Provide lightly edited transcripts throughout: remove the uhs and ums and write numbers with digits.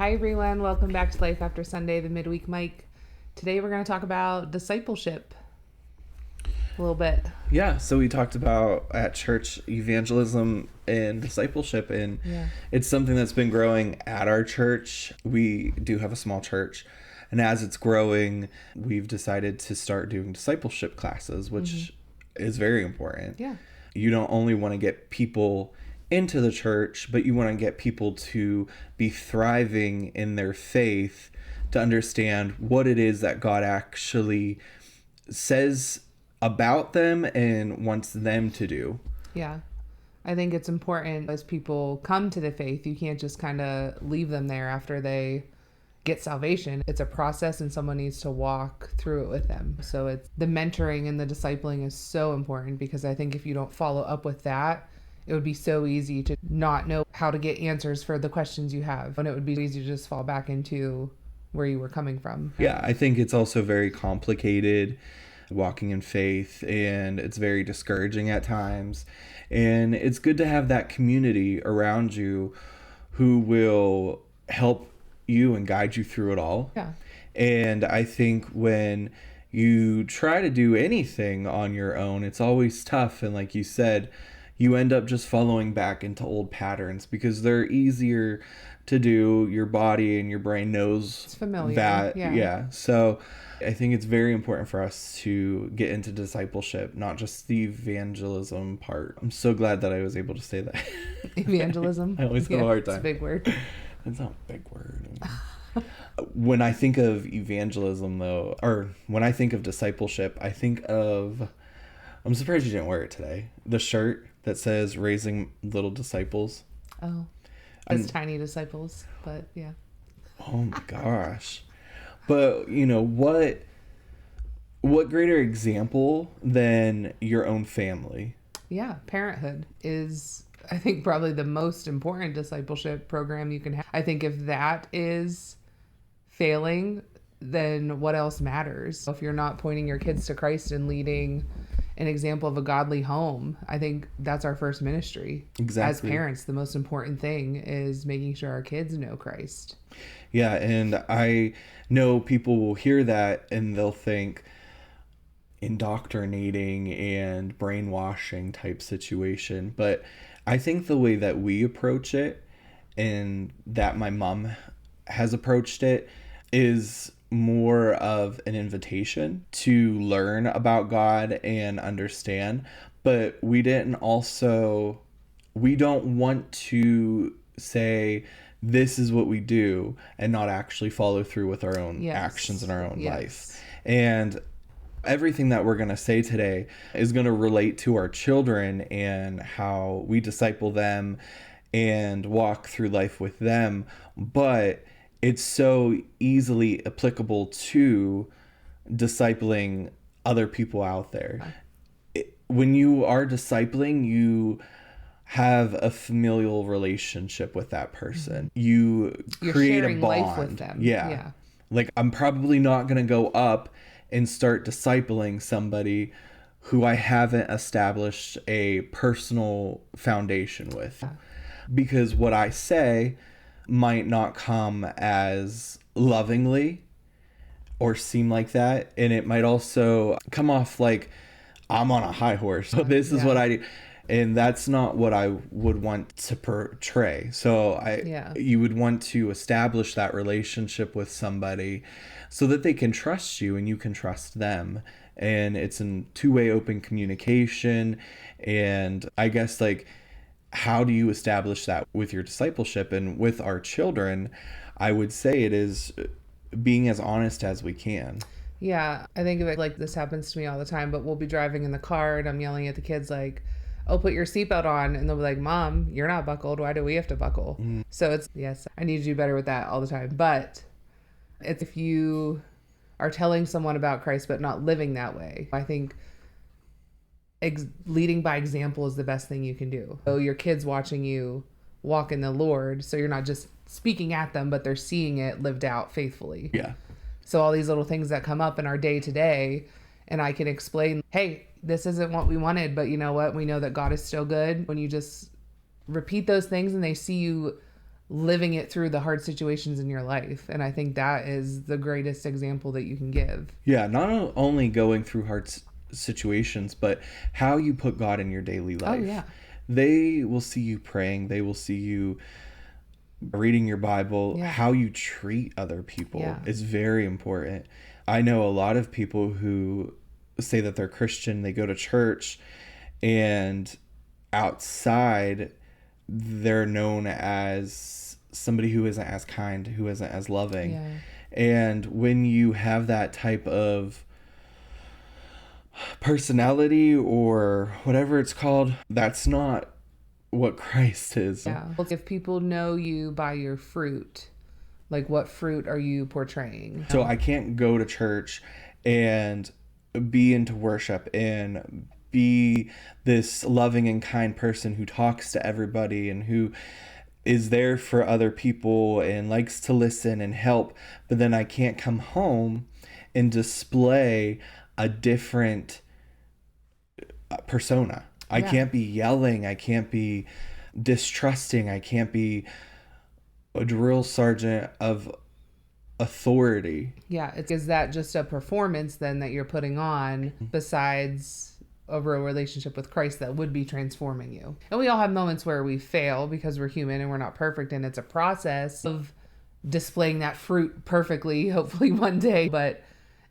Hi everyone, welcome back to Life After Sunday, the midweek mic. Today we're going to talk about discipleship a little bit. Yeah, so we talked about at church evangelism and discipleship, and it's something that's been growing at our church. We do have a small church, and as it's growing, we've decided to start doing discipleship classes, which is very important. Yeah. You don't only want to get people into the church, but you want to get people to be thriving in their faith, to understand what it is that God actually says about them and wants them to do. Yeah. I think it's important as people come to the faith, you can't just kind of leave them there after they get salvation. It's a process and someone needs to walk through it with them. So it's the mentoring and the discipling is so important, because I think if you don't follow up with that, it would be so easy to not know how to get answers for the questions you have. And it would be easy to just fall back into where you were coming from. Yeah, I think it's also very complicated walking in faith, and it's very discouraging at times. And it's good to have that community around you who will help you and guide you through it all. Yeah. And I think when you try to do anything on your own, it's always tough. And like you said, you end up just following back into old patterns because they're easier to do. Your body and your brain knows It's familiar. that. Yeah. So I think it's very important for us to get into discipleship, not just the evangelism part. I'm so glad that I was able to say that. Evangelism. I always have a hard time. It's a big word. It's not a big word. When I think of evangelism, though, or when I think of discipleship, I think of... I'm surprised you didn't wear it today. The shirt that says "Raising Little Disciples." Oh, it's tiny disciples, but yeah. Oh my gosh! But you know what greater example than your own family? Yeah, parenthood is, I think, probably the most important discipleship program you can have. I think if that is failing, then what else matters? If you're not pointing your kids to Christ and leading an example of a godly home, I think that's our first ministry. Exactly. As parents, the most important thing is making sure our kids know Christ. Yeah, and I know people will hear that and they'll think indoctrinating and brainwashing type situation. But I think the way that we approach it and that my mom has approached it is more of an invitation to learn about God and understand. But we don't want to say this is what we do and not actually follow through with our own actions in our own life. And everything that we're going to say today is going to relate to our children and how we disciple them and walk through life with them. But it's so easily applicable to discipling other people out there. When you are discipling, you have a familial relationship with that person. You're create a bond. Life with them. Yeah. Like, I'm probably not going to go up and start discipling somebody who I haven't established a personal foundation with. Because what I say might not come as lovingly or seem like that, and it might also come off like I'm on a high horse. So this is what I do, and that's not what I would want to portray. So you would want to establish that relationship with somebody so that they can trust you and you can trust them, and it's a two-way open communication. And I guess, like, how do you establish that with your discipleship? And with our children, I would say it is being as honest as we can. Yeah, I think of it like this happens to me all the time, but we'll be driving in the car and I'm yelling at the kids like, "Oh, put your seatbelt on." And they'll be like, "Mom, you're not buckled. Why do we have to buckle?" So it's, yes, I need to do better with that all the time. But it's if you are telling someone about Christ but not living that way, I think leading by example is the best thing you can do. So your kids watching you walk in the Lord, so you're not just speaking at them, but they're seeing it lived out faithfully. Yeah. So all these little things that come up in our day to day, and I can explain, hey, this isn't what we wanted, but you know what? We know that God is still good. When you just repeat those things and they see you living it through the hard situations in your life. And I think that is the greatest example that you can give. Yeah, not only going through hard situations, but how you put God in your daily life. Oh, yeah. They will see you praying. They will see you reading your Bible. Yeah. How you treat other people Yeah. is very important. I know a lot of people who say that they're Christian, they go to church, and outside they're known as somebody who isn't as kind, who isn't as loving. Yeah. And when you have that type of personality or whatever it's called, that's not what Christ is. Yeah. If people know you by your fruit, like what fruit are you portraying? So I can't go to church and be into worship and be this loving and kind person who talks to everybody and who is there for other people and likes to listen and help, but then I can't come home and display a different persona. I can't be yelling. I can't be distrusting. I can't be a drill sergeant of authority. Yeah. Is that just a performance then that you're putting on besides a real relationship with Christ that would be transforming you? And we all have moments where we fail because we're human and we're not perfect. And it's a process of displaying that fruit perfectly, hopefully one day. But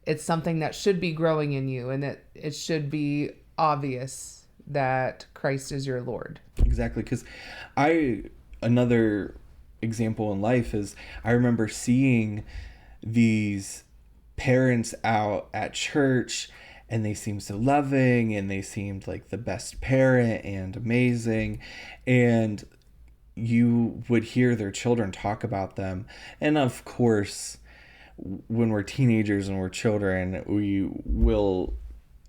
it's something that should be growing in you, and that it should be obvious that Christ is your Lord. Exactly. Because another example in life is I remember seeing these parents out at church, and they seemed so loving and they seemed like the best parent and amazing. And you would hear their children talk about them. And of course, when we're teenagers and we're children, we will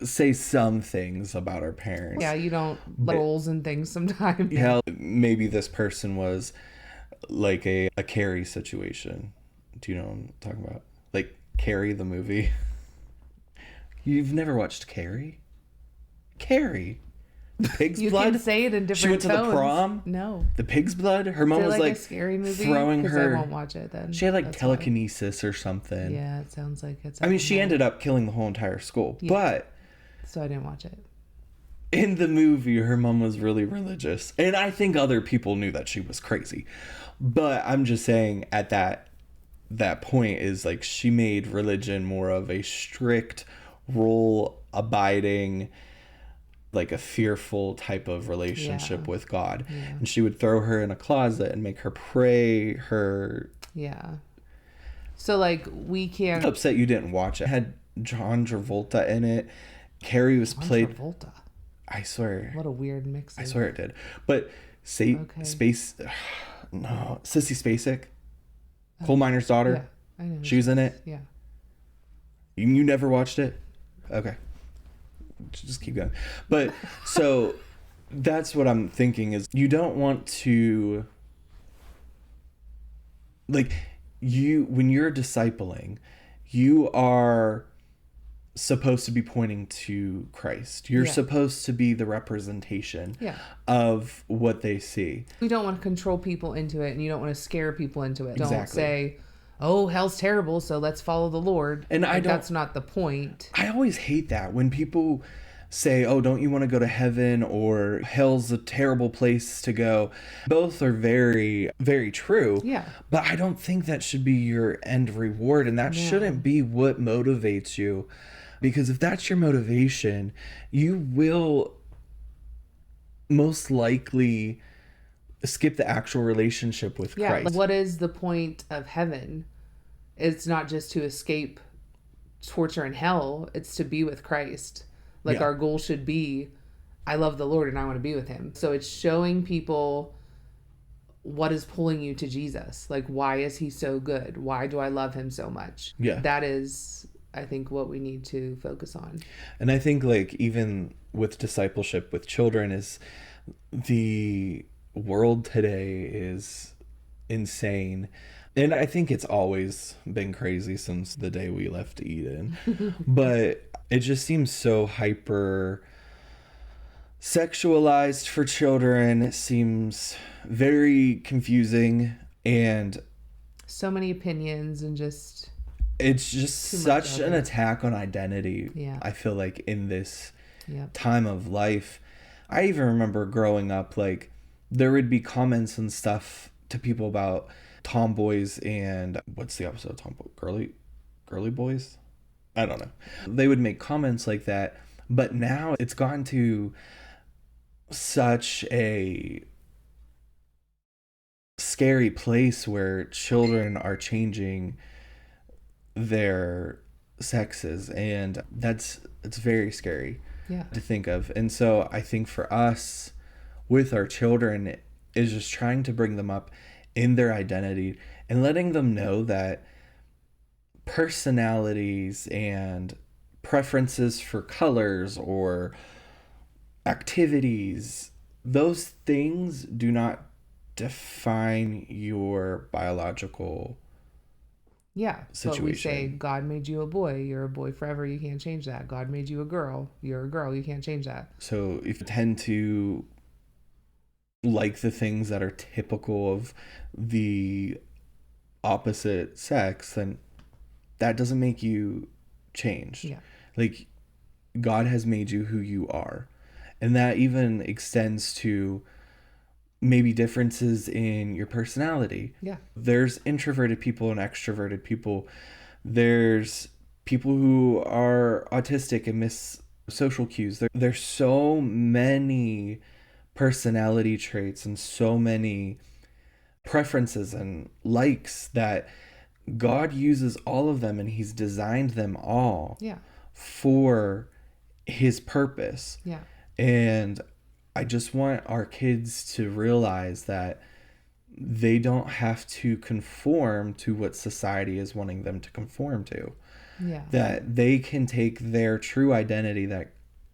say some things about our parents. Yeah, you don't roles and things sometimes. Hell, maybe this person was like a Carrie situation. Do you know what I'm talking about? Like Carrie the movie. You've never watched Carrie? Carrie. The Pig's You Blood? can say it in different She went to tones. the prom? No. The Pig's Blood? Her mom Is it was like a scary movie? throwing 'Cause her. I won't watch it then. She had like That's telekinesis or something. why. Yeah, it sounds like it's. I mean, she ended up killing the whole entire school. Yeah. But So I didn't watch it. in the movie, her mom was really religious. And I think other people knew that she was crazy. But I'm just saying at that point is like she made religion more of a strict rule abiding, like a fearful type of relationship with God. Yeah. And she would throw her in a closet and make her pray her. Yeah. So like we can't. I'm upset you didn't watch it. It had John Travolta in it. Carrie was played. Travolta. I swear. What a weird mix. I swear it did. But say Okay. Space. No, Sissy Spacek, coal miner's daughter. Yeah, I know. She was in it. Yeah. You never watched it? Okay. Just keep going. But so that's what I'm thinking is you don't want to, like, when you're discipling, you are supposed to be pointing to Christ. You're supposed to be the representation of what they see. We don't want to control people into it, and you don't want to scare people into it. Exactly. Don't say, oh, hell's terrible, so let's follow the Lord. And that's not the point. I always hate that when people say, oh, don't you want to go to heaven, or hell's a terrible place to go. Both are very, very true. Yeah. But I don't think that should be your end reward, and that shouldn't be what motivates you. Because if that's your motivation, you will most likely skip the actual relationship with Christ. Like, what is the point of heaven? It's not just to escape torture and hell. It's to be with Christ. Like our goal should be, I love the Lord and I want to be with him. So it's showing people what is pulling you to Jesus. Like, why is he so good? Why do I love him so much? Yeah. That is, I think, what we need to focus on. And I think, like, even with discipleship with children, is the world today is insane. And I think it's always been crazy since the day we left Eden. But it just seems so hyper sexualized for children. It seems very confusing. And So many opinions and just it's just such an it. attack on identity. Yeah. I feel like in this Yep. time of life. I even remember growing up, like, there would be comments and stuff to people about tomboys and what's the opposite of tomboy? Girly boys? I don't know. They would make comments like that, but now it's gone to such a scary place where children are changing their sexes, and it's very scary Yeah. to think of. And so I think for us with our children is just trying to bring them up in their identity and letting them know that personalities and preferences for colors or activities, those things do not define your biological Yeah. situation. But we say, God made you a boy. You're a boy forever. You can't change that. God made you a girl. You're a girl. You can't change that. So if you tend to like the things that are typical of the opposite sex, then that doesn't make you change. Yeah. Like, God has made you who you are. And that even extends to maybe differences in your personality. Yeah. There's introverted people and extroverted people. There's people who are autistic and miss social cues. There's so many personality traits and so many preferences and likes that God uses all of them, and he's designed them all Yeah. for his purpose. Yeah. And I just want our kids to realize that they don't have to conform to what society is wanting them to conform to. Yeah. That they can take their true identity that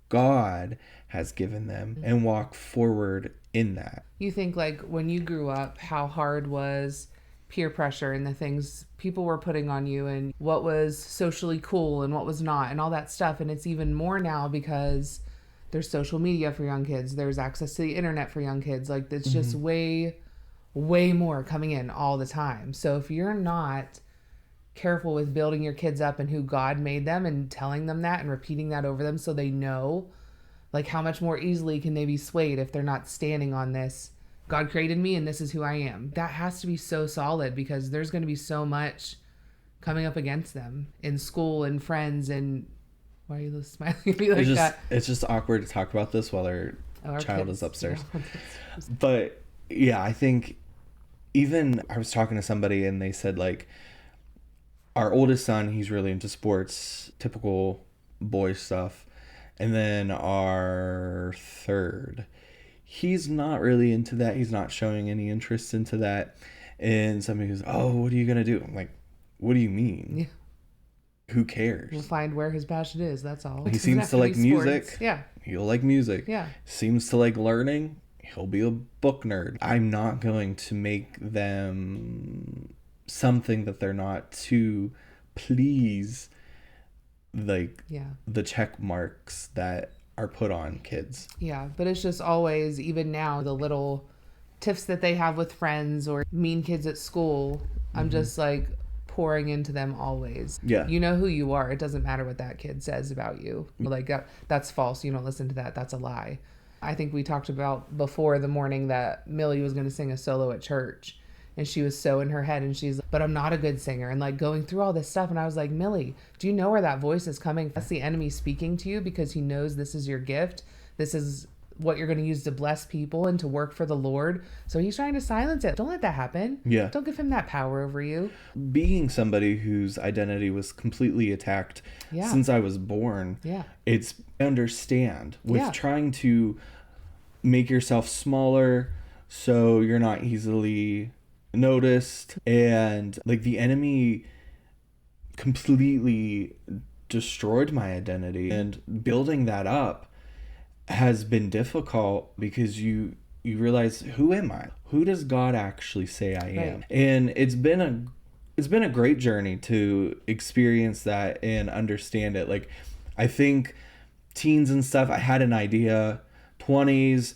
God has given them and walk forward in that. You think, like, when you grew up, how hard was peer pressure and the things people were putting on you and what was socially cool and what was not and all that stuff. And it's even more now because there's social media for young kids. There's access to the internet for young kids. Like, it's just way more coming in all the time. So if you're not careful with building your kids up and who God made them and telling them that and repeating that over them so they know, like, how much more easily can they be swayed if they're not standing on this, God created me and this is who I am. That has to be so solid because there's going to be so much coming up against them in school and friends. And why are you smiling at me like that? It's just awkward to talk about this while our child kids. is upstairs. Yeah. But yeah, I think even I was talking to somebody and they said, like, our oldest son, he's really into sports, typical boy stuff. And then our third, he's not really into that. He's not showing any interest into that. And somebody goes, oh, what are you going to do? I'm like, what do you mean? Yeah. Who cares? We'll find where his passion is. That's all. He seems to like music. Sports. Yeah. He'll like music. Yeah. Seems to like learning. He'll be a book nerd. I'm not going to make them something that they're not to please, like, the check marks that are put on kids. Yeah, but it's just always, even now, the little tiffs that they have with friends or mean kids at school, I'm just like pouring into them always. Yeah. You know who you are. It doesn't matter what that kid says about you. Like, that's false. You don't listen to that. That's a lie. I think we talked about before the morning that Millie was going to sing a solo at church. And she was so in her head, and she's like, but I'm not a good singer, and like going through all this stuff. And I was like, Millie, do you know where that voice is coming from? That's the enemy speaking to you because he knows this is your gift. This is what you're going to use to bless people and to work for the Lord. So he's trying to silence it. Don't let that happen. Yeah. Don't give him that power over you. Being somebody whose identity was completely attacked since I was born, it's understand with trying to make yourself smaller so you're not easily noticed, and like the enemy completely destroyed my identity, and building that up has been difficult because you realize, who am I? Who does God actually say I am? Right. And it's been a great journey to experience that and understand it. Like, I think teens and stuff, I had an idea. 20s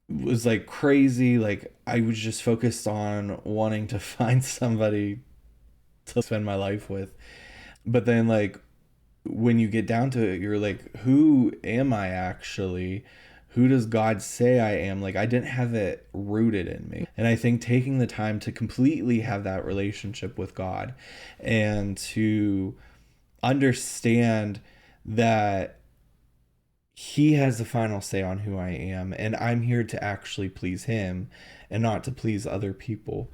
was like crazy. Like, I was just focused on wanting to find somebody to spend my life with. But then, like, when you get down to it, you're like, who am I actually? Who does God say I am? Like, I didn't have it rooted in me. And I think taking the time to completely have that relationship with God and to understand that he has the final say on who I am, and I'm here to actually please him and not to please other people.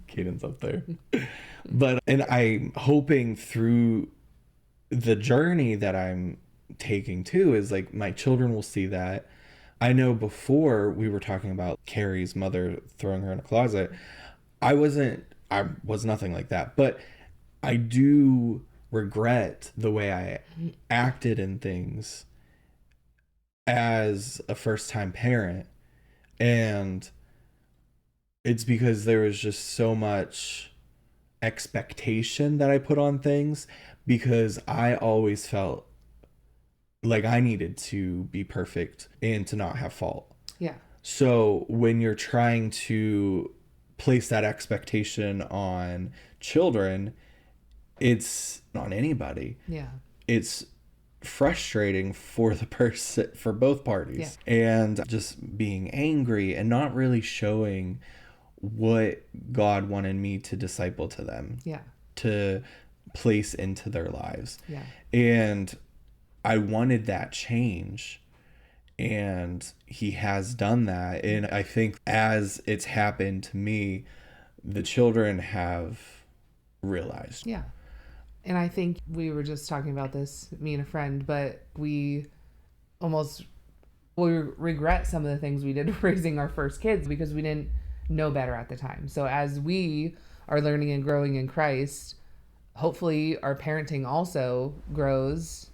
Caden's up there. But, and I'm hoping through the journey that I'm taking too is like my children will see that. I know before we were talking about Carrie's mother throwing her in a closet, I was nothing like that. But I do regret the way I acted in things as a first-time parent. And it's because there was just so much expectation that I put on things, because I always felt like I needed to be perfect and to not have fault. Yeah. So when you're trying to place that expectation on children, it's on anybody. Yeah. It's frustrating for the person, for both parties. Yeah. And just being angry and not really showing what God wanted me to disciple to them. Yeah. To place into their lives. Yeah. And I wanted that change, and he has done that. And I think as it's happened to me, the children have realized. Yeah. And I think we were just talking about this, me and a friend, but we regret some of the things we did raising our first kids because we didn't know better at the time. So as we are learning and growing in Christ, hopefully our parenting also grows.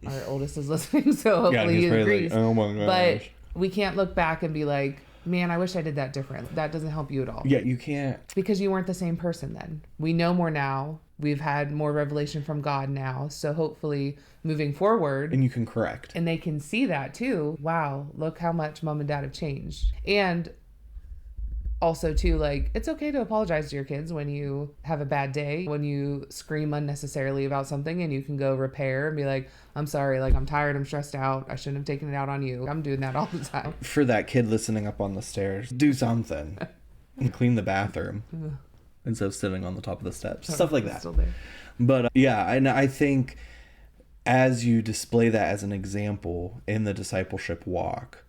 Our oldest is listening, so hopefully he agrees. Like, oh my gosh. But we can't look back and be like, man, I wish I did that different. That doesn't help you at all. Yeah, you can't. Because you weren't the same person then. We know more now. We've had more revelation from God now. So hopefully moving forward. And you can correct. And they can see that too. Wow, look how much mom and dad have changed. And also too, like, it's okay to apologize to your kids when you have a bad day, when you scream unnecessarily about something, and you can go repair and be like, I'm sorry, like, I'm tired, I'm stressed out, I shouldn't have taken it out on you. I'm doing that all the time. For that kid listening up on the stairs, do something. And clean the bathroom instead of sitting on the top of the steps. Stuff like that. Still there. But yeah, and I think as you display that as an example in the discipleship walk,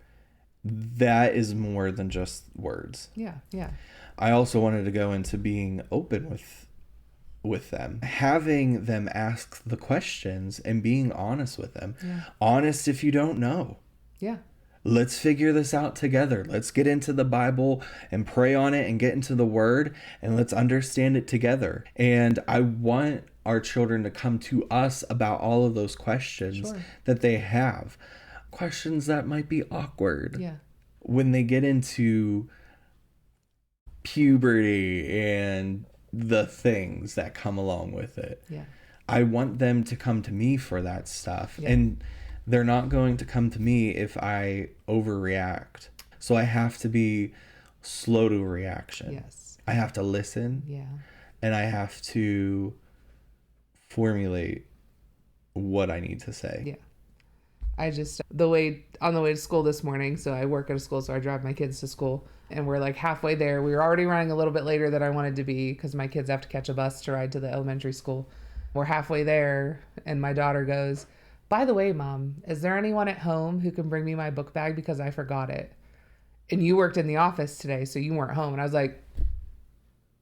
that is more than just words. Yeah, yeah. I also wanted to go into being open with them, having them ask the questions and being honest with them. Yeah. Honest if you don't know. Yeah. Let's figure this out together. Let's get into the Bible and pray on it and get into the Word, and let's understand it together. And I want our children to come to us about all of those questions that they have. Questions that might be awkward. Yeah. When they get into puberty and the things that come along with it. Yeah. I want them to come to me for that stuff. Yeah. And they're not going to come to me if I overreact. So I have to be slow to reaction. Yes. I have to listen. Yeah. And I have to formulate what I need to say. Yeah. I just, on the way to school this morning, so I work at a school, so I drive my kids to school, and we're like halfway there. We were already running a little bit later than I wanted to be because my kids have to catch a bus to ride to the elementary school. We're halfway there, and my daughter goes, by the way, Mom, is there anyone at home who can bring me my book bag because I forgot it? And you worked in the office today, so you weren't home. And I was like,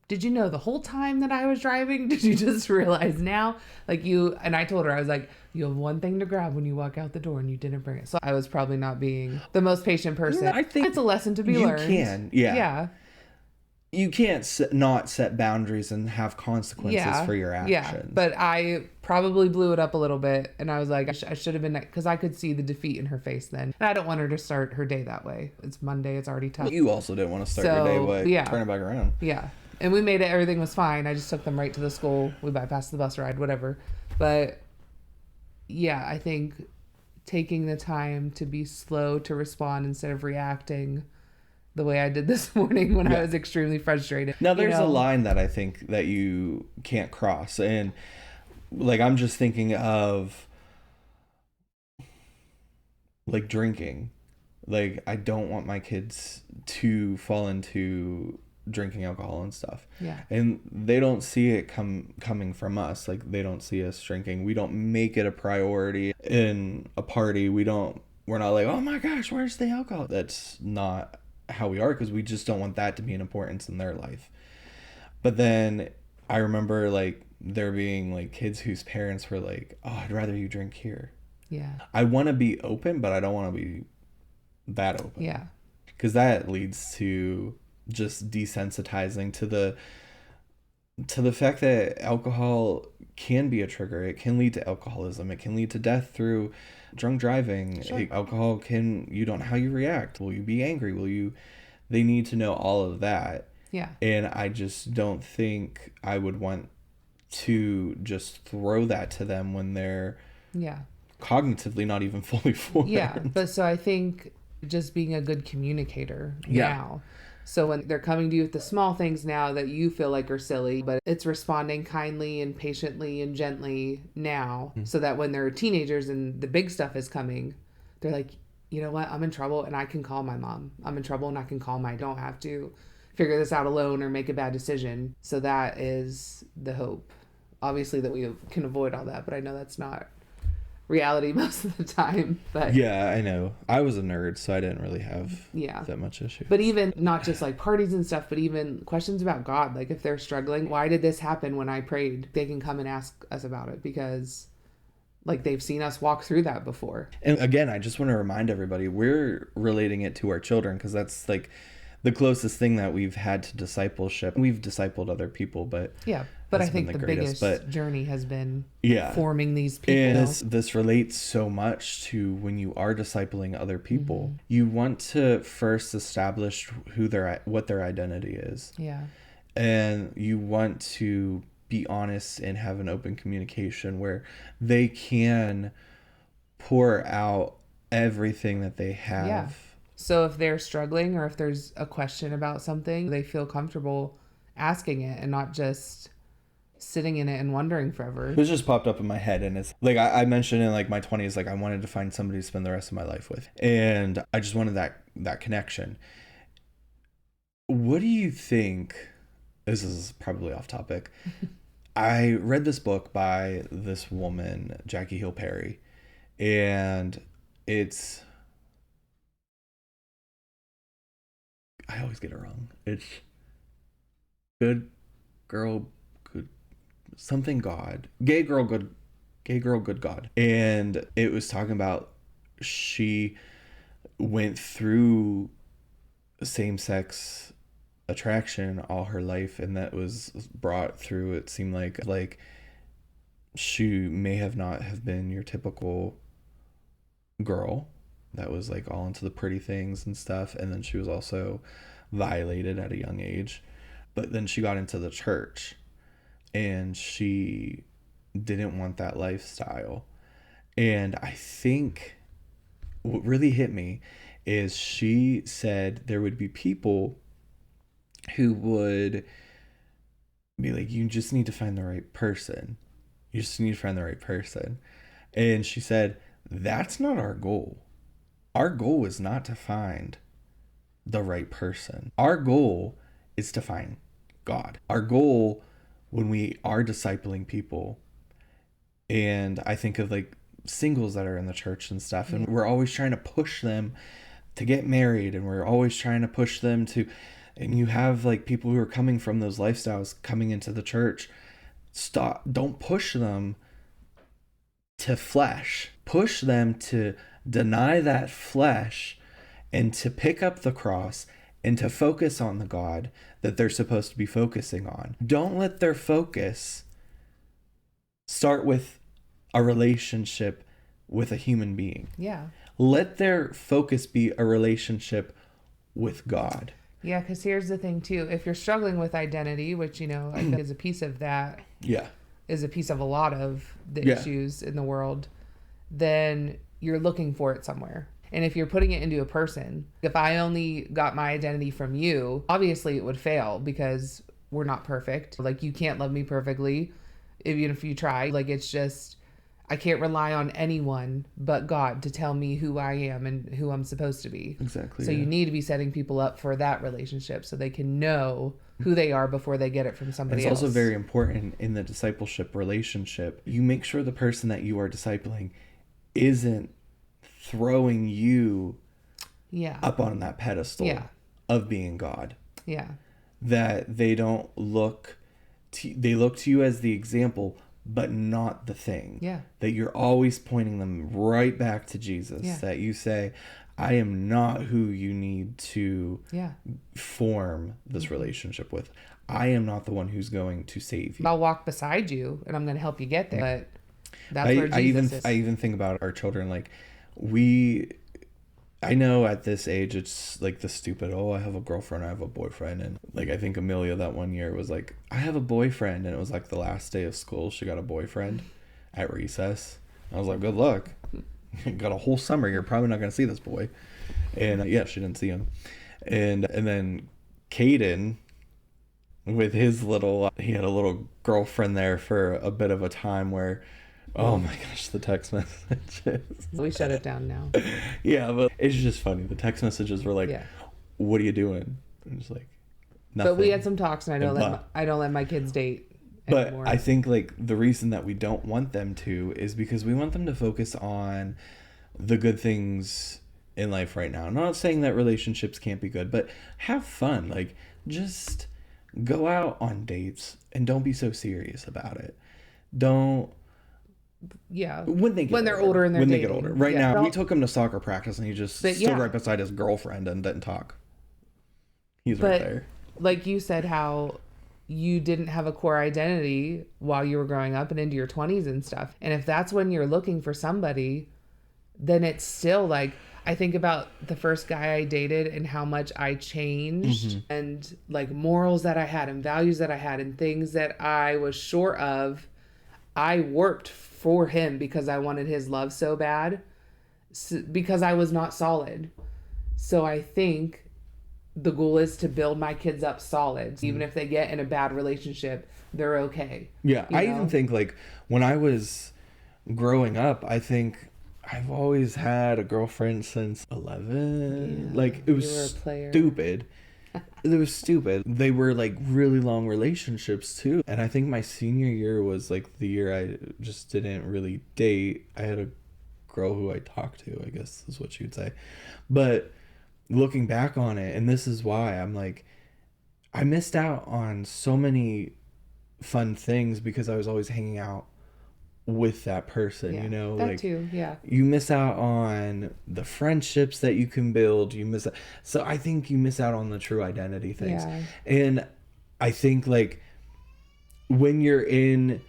did you know the whole time that I was driving? Did you just realize now? And I told her, I was like, you have one thing to grab when you walk out the door and you didn't bring it. So I was probably not being the most patient person. Yeah, I think it's a lesson to be learned. You can, yeah. Yeah. You can't not set boundaries and have consequences for your actions. Yeah, but I probably blew it up a little bit. And I was like, I should have been, because I could see the defeat in her face then. And I don't want her to start her day that way. It's Monday. It's already tough. Well, you also didn't want to start your day way. Turn it back around. Yeah. And we made it. Everything was fine. I just took them right to the school. We bypassed the bus ride, whatever. But yeah, I think taking the time to be slow to respond instead of reacting the way I did this morning when Yeah. I was extremely frustrated. Now, there's a line that I think that you can't cross. And like, I'm just thinking of like drinking. Like, I don't want my kids to fall into drinking alcohol and stuff. Yeah. And they don't see it coming from us. Like, they don't see us drinking. We don't make it a priority in a party. We're not like, oh my gosh, where's the alcohol? That's not how we are, because we just don't want that to be an importance in their life. But then I remember like there being like kids whose parents were like, oh, I'd rather you drink here. Yeah. I want to be open, but I don't want to be that open. Yeah. Because that leads to just desensitizing to the fact that alcohol can be a trigger. It can lead to alcoholism. It can lead to death through drunk driving. Sure. Alcohol you don't know how you react. Will you be angry? They need to know all of that. Yeah. And I just don't think I would want to just throw that to them when they're cognitively not even fully formed. Yeah. But so I think just being a good communicator now. So when they're coming to you with the small things now that you feel like are silly, but it's responding kindly and patiently and gently now, so that when they're teenagers and the big stuff is coming, they're like, you know what, I'm in trouble and I can call my mom. I'm in trouble and I can call I don't have to figure this out alone or make a bad decision. So that is the hope. Obviously that we can avoid all that, but I know that's not reality most of the time. But yeah, I know. I was a nerd, so I didn't really have that much issue. But even not just like parties and stuff, but even questions about God. Like if they're struggling, why did this happen when I prayed? They can come and ask us about it, because like they've seen us walk through that before. And again, I just want to remind everybody, we're relating it to our children, because that's like the closest thing that we've had to discipleship. We've discipled other people, but but I think the biggest journey has been forming these people. And this relates so much to when you are discipling other people. You want to first establish what their identity is. Yeah. And you want to be honest and have an open communication where they can pour out everything that they have. Yeah. So if they're struggling or if there's a question about something, they feel comfortable asking it and not just sitting in it and wondering forever. This just popped up in my head, and it's like I mentioned in like my 20s, like I wanted to find somebody to spend the rest of my life with, and I just wanted that connection. What do you think? This is probably off topic. I read this book by this woman, Jackie Hill Perry, and I always get it wrong. It's Good Girl, Good something God. Gay Girl, Good God. And it was talking about she went through same-sex attraction all her life, and that was brought through, it seemed like she may not have been your typical girl that was like all into the pretty things and stuff, and then she was also violated at a young age. But then she got into the church and she didn't want that lifestyle. And I think what really hit me is she said there would be people who would be like, you just need to find the right person. You just need to find the right person. And she said, that's not our goal. Our goal is not to find the right person. Our goal is to find God. Our goal when we are discipling people, and I think of like singles that are in the church and stuff, and we're always trying to push them to get married, and we're always trying to push them to, and you have like people who are coming from those lifestyles coming into the church. Don't push them to flesh. Push them to deny that flesh and to pick up the cross and to focus on the God that they're supposed to be focusing on. Don't let their focus start with a relationship with a human being. Yeah. Let their focus be a relationship with God. Yeah, because here's the thing too. If you're struggling with identity, which, I think is a piece of that. Yeah. Is a piece of a lot of the issues in the world, then you're looking for it somewhere. And if you're putting it into a person, if I only got my identity from you, obviously it would fail because we're not perfect. Like, you can't love me perfectly, even if you try. Like, it's just, I can't rely on anyone but God to tell me who I am and who I'm supposed to be. Exactly. So you need to be setting people up for that relationship so they can know who they are before they get it from somebody else. It's also very important in the discipleship relationship. You make sure the person that you are discipling isn't throwing you up on that pedestal of being God. Yeah. That they don't look they look to you as the example, but not the thing. Yeah. That you're always pointing them right back to Jesus. Yeah. That you say, I am not who you need to form this relationship with. I am not the one who's going to save you. I'll walk beside you and I'm going to help you get there. But that's where Jesus is. I even think about our children. Like, I know at this age it's like the stupid, oh, I have a girlfriend, I have a boyfriend. And like, I think Amelia that one year was like, I have a boyfriend. And it was like the last day of school, she got a boyfriend at recess. I was like, good luck. You got a whole summer, you're probably not going to see this boy. And she didn't see him. And then Caden, with his he had a little girlfriend there for a bit of a time where, oh my gosh, the text messages. We shut it down now. Yeah, but it's just funny. The text messages were like, what are you doing? And just like, nothing. But we had some talks, and I don't let my kids date anymore. But I think like the reason that we don't want them to is because we want them to focus on the good things in life right now. I'm not saying that relationships can't be good, but have fun. Like, just go out on dates and don't be so serious about it. Don't. Yeah. When they're older and when they get older. Right now, we took him to soccer practice and he just stood right beside his girlfriend and didn't talk. He's right there. Like you said, how you didn't have a core identity while you were growing up and into your 20s and stuff. And if that's when you're looking for somebody, then it's still like, I think about the first guy I dated and how much I changed and like morals that I had and values that I had and things that I was sure of. I worked for him because I wanted his love so bad, because I was not solid. So I think the goal is to build my kids up solid. Even if they get in a bad relationship, they're okay. Yeah, I even think like when I was growing up, I think I've always had a girlfriend since 11. Yeah, like, it was stupid. It was stupid. They were like really long relationships too. And I think my senior year was like the year I just didn't really date. I had a girl who I talked to, I guess is what you would say. But looking back on it, and this is why I'm like, I missed out on so many fun things because I was always hanging out with that person, you know, that like too, you miss out on the friendships that you can build. So I think you miss out on the true identity things. And I think like when you're in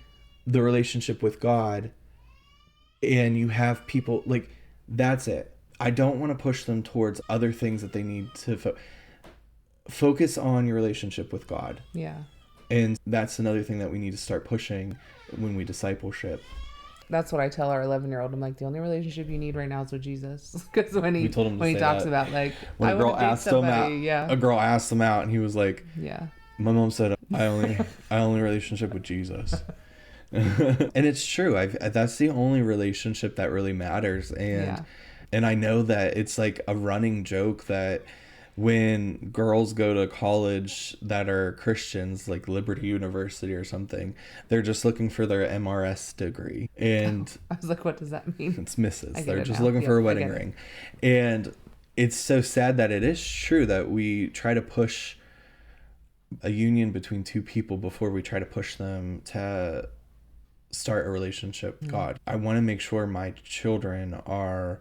the relationship with God and you have people like, that's it. I don't want to push them towards other things that they need to focus on your relationship with God. Yeah. And that's another thing that we need to start pushing when we discipleship. That's what I tell our 11-year-old. I'm like, the only relationship you need right now is with Jesus. Because when he talks about like, when a girl asked him out, a girl asked him out, and he was like, my mom said I only relationship with Jesus. And it's true. That's the only relationship that really matters. And I know that it's like a running joke that when girls go to college that are Christians, like Liberty University or something, they're just looking for their MRS degree. And I was like, what does that mean? It's Mrs. They're just looking for a wedding ring. And it's so sad that it is true that we try to push a union between two people before we try to push them to start a relationship with God. I want to make sure my children are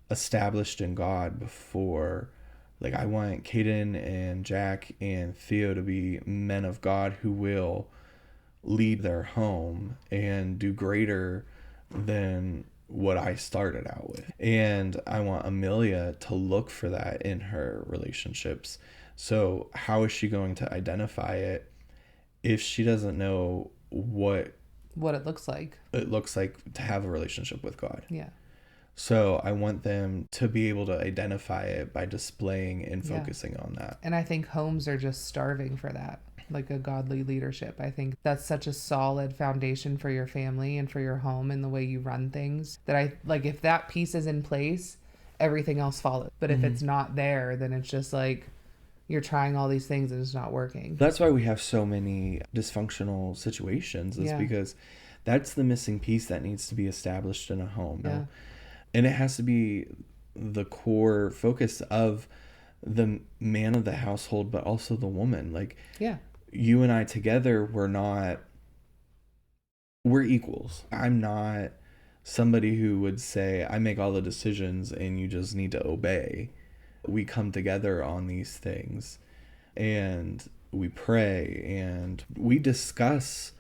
established in God before. Like, I want Caden and Jack and Theo to be men of God who will lead their home and do greater than what I started out with. And I want Amelia to look for that in her relationships. So how is she going to identify it if she doesn't know what it looks like? It looks like to have a relationship with God. Yeah. So I want them to be able to identify it by displaying and Yeah. focusing on that. And I think homes are just starving for that, like a godly leadership. I think that's such a solid foundation for your family and for your home and the way you run things that I like. If that piece is in place, everything else follows. But if it's not there, then it's just like you're trying all these things and it's not working. That's why we have so many dysfunctional situations, is Yeah. because that's the missing piece that needs to be established in a home. Yeah. And it has to be the core focus of the man of the household, but also the woman. Like, Yeah. you and I together, we're equals. I'm not somebody who would say, I make all the decisions and you just need to obey. We come together on these things and we pray and we discuss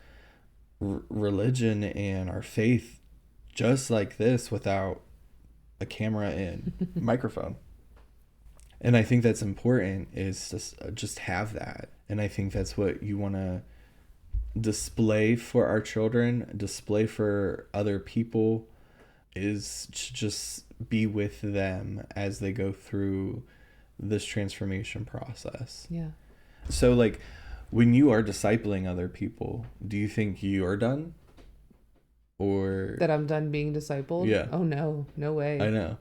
religion and our faith just like this, without a camera and microphone. And I think that's important, is to just have that. And I think that's what you want to display for our children, display for other people, is to just be with them as they go through this transformation process. Yeah. So, like, when you are discipling other people, do you think you are done? Or That I'm done being discipled? Yeah. Oh, no. No way. I know.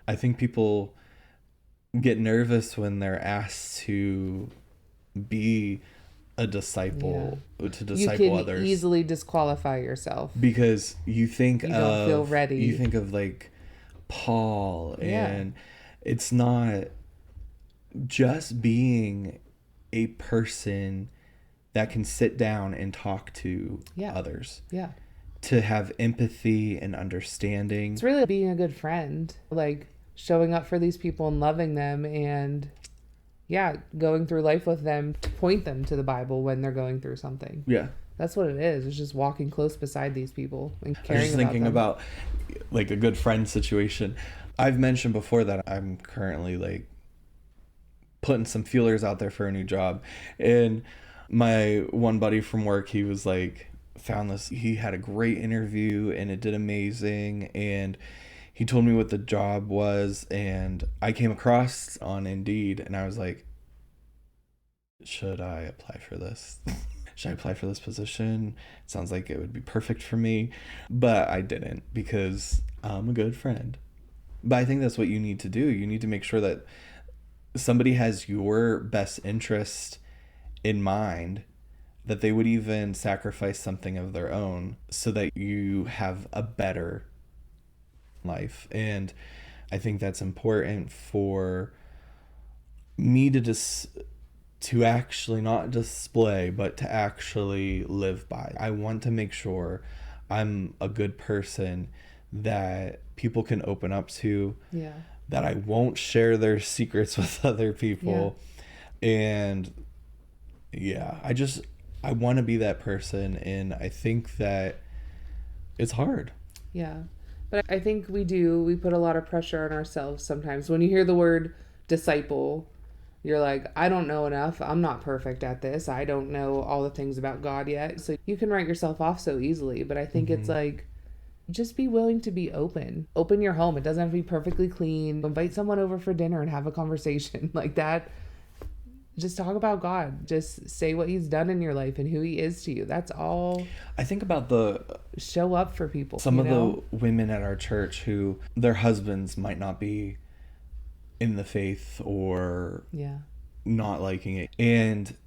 I think people get nervous when they're asked to be a disciple, to disciple you can others. easily disqualify yourself. Because you think You don't feel ready. You think of like Paul, and it's not just being a person that can sit down and talk to others. Yeah. To have empathy and understanding. It's really being a good friend, like showing up for these people and loving them, and going through life with them, to point them to the Bible when they're going through something. Yeah. That's what it is. It's just walking close beside these people and caring about them. I was just thinking about like a good friend situation. I've mentioned before that I'm currently like putting some feelers out there for a new job. And my one buddy from work, he was like, he had a great interview and it did amazing. And he told me what the job was, and I came across on Indeed and I was like, should I apply for this? Should I apply for this position? It sounds like it would be perfect for me. But I didn't, because I'm a good friend. But I think that's what you need to do. You need to make sure that somebody has your best interest in mind, that they would even sacrifice something of their own so that you have a better life. And I think that's important for me to actually not display, but to actually live by. I want to make sure I'm a good person that people can open up to, that I won't share their secrets with other people. And I want to be that person. And I think that it's hard. Yeah. But I think we put a lot of pressure on ourselves sometimes. When you hear the word disciple, you're like, I don't know enough. I'm not perfect at this. I don't know all the things about God yet. So you can write yourself off so easily. But I think it's like, just be willing to be open. Open your home. It doesn't have to be perfectly clean. Invite someone over for dinner and have a conversation like that. Just talk about God. Just say what he's done in your life and who he is to you. That's all. I think about show up for people. Some of the women at our church who their husbands might not be in the faith or not liking it. And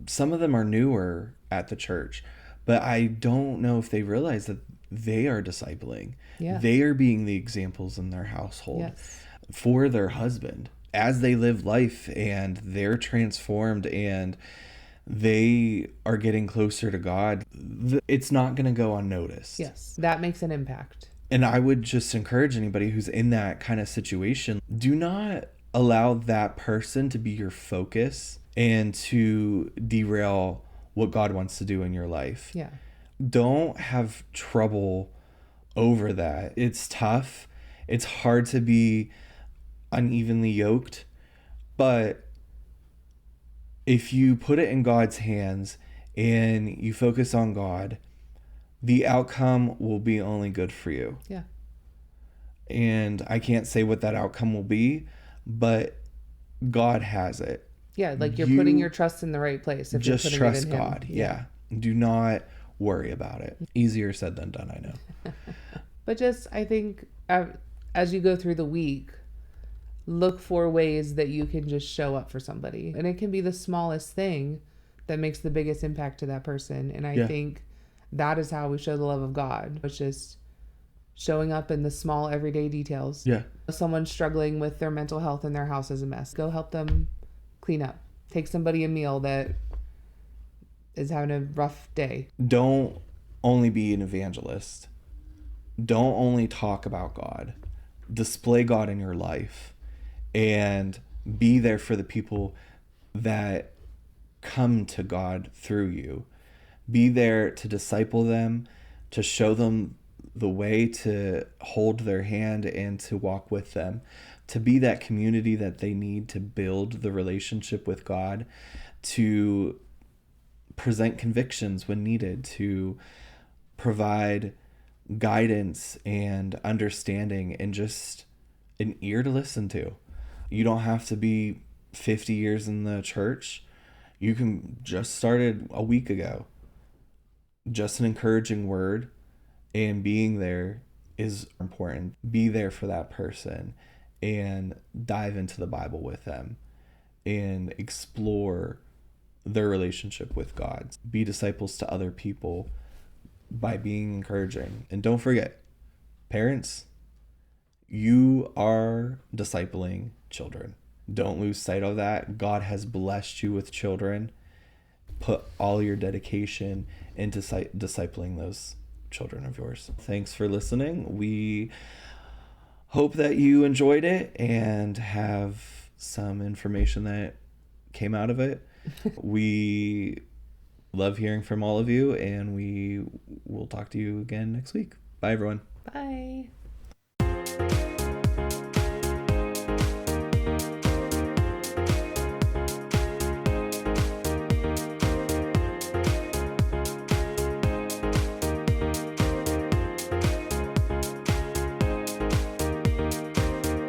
some of them are newer at the church, but I don't know if they realize that they are discipling. They are being the examples in their household for their husband as they live life, and they're transformed and they are getting closer to God. It's not going to go unnoticed. Yes, that makes an impact. And I would just encourage anybody who's in that kind of situation, do not allow that person to be your focus and to derail what God wants to do in your life. Don't have trouble over that. It's tough. It's hard to be unevenly yoked, but if you put it in God's hands and you focus on God, the outcome will be only good for you. And I can't say what that outcome will be, but God has it. Yeah, like you're putting your trust in the right place. If Just you're putting trust it in God. Him. Yeah. Do not worry about it. Easier said than done, I know. But just, I think, as you go through the week, look for ways that you can just show up for somebody. And it can be the smallest thing that makes the biggest impact to that person. And I think that is how we show the love of God. It's just showing up in the small everyday details. Yeah. Someone struggling with their mental health and their house is a mess. Go help them clean up. Take somebody a meal that is having a rough day. Don't only be an evangelist. Don't only talk about God. Display God in your life and be there for the people that come to God through you. Be there to disciple them, to show them the way, to hold their hand and to walk with them, to be that community that they need to build the relationship with God, to present convictions when needed, to provide guidance and understanding and just an ear to listen to. You don't have to be 50 years in the church. You can just started a week ago. Just an encouraging word and being there is important. Be there for that person and dive into the Bible with them and explore their relationship with God. Be disciples to other people by being encouraging. And don't forget, parents, you are discipling children. Don't lose sight of that. God has blessed you with children. Put all your dedication into discipling those children of yours. Thanks for listening. We hope that you enjoyed it and have some information that came out of it. We love hearing from all of you, and we will talk to you again next week. Bye, everyone. Bye.